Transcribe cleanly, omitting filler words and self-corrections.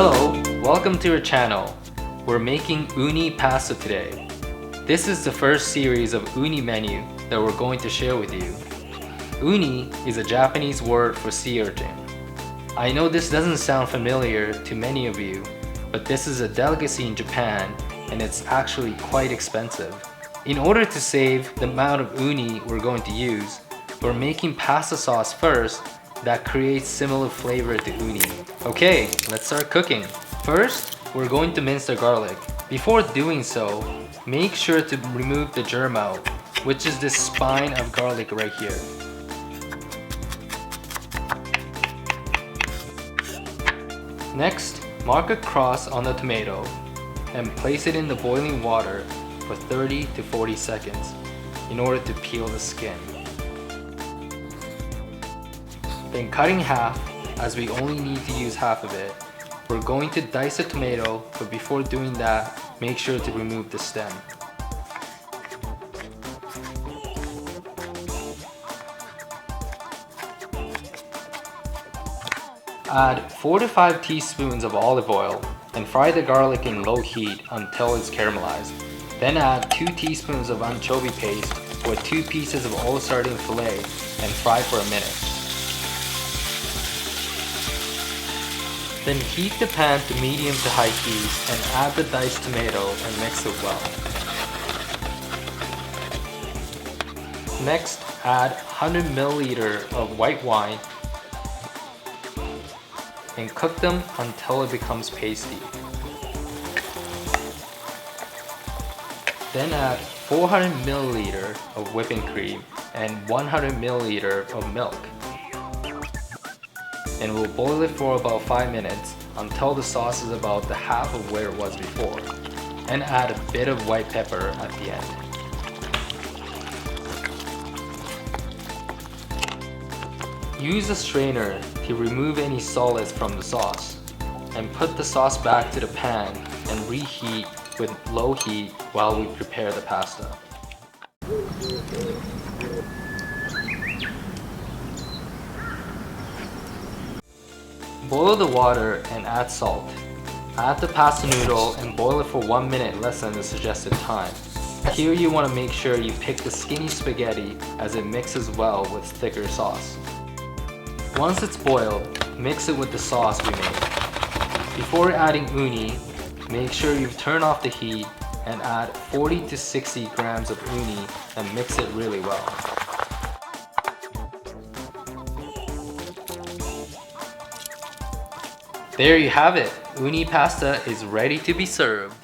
Hello, welcome to our channel. We're making uni pasta today. This is the first series of uni menu that we're going to share with you. Uni is a Japanese word for sea urchin. I know this doesn't sound familiar to many of you, but this is a delicacy in Japan and it's actually quite expensive. In order to save the amount of uni we're going to use, we're making pasta sauce first that creates similar flavor to uni. Okay, let's start cooking. First, we're going to mince the garlic. Before doing so, make sure to remove the germ out, which is this spine of garlic right here. Next, mark a cross on the tomato and place it in the boiling water for 30 to 40 seconds in order to peel the skin. Then cut in half, as we only need to use half of it. We're going to dice a tomato, but before doing that, make sure to remove the stem. Add 4 to 5 teaspoons of olive oil and fry the garlic in low heat until it's caramelized. Then add 2 teaspoons of anchovy paste with 2 pieces of old sardine filet and fry for a minute. Then heat the pan to medium to high heat and add the diced tomato and mix it well. Next, add 100 ml of white wine and cook them until it becomes pasty. Then add 400 ml of whipping cream and 100 ml of milk. And we'll boil it for about 5 minutes until the sauce is about the half of where it was before. And add a bit of white pepper at the end. Use a strainer to remove any solids from the sauce. And put the sauce back to the pan and reheat with low heat while we prepare the pasta. Boil the water and add salt. Add the pasta noodle and boil it for 1 minute less than the suggested time. Here you want to make sure you pick the skinny spaghetti as it mixes well with thicker sauce. Once it's boiled, mix it with the sauce we made. Before adding uni, make sure you turn off the heat and add 40 to 60 grams of uni and mix it really well. There you have it! Uni pasta is ready to be served.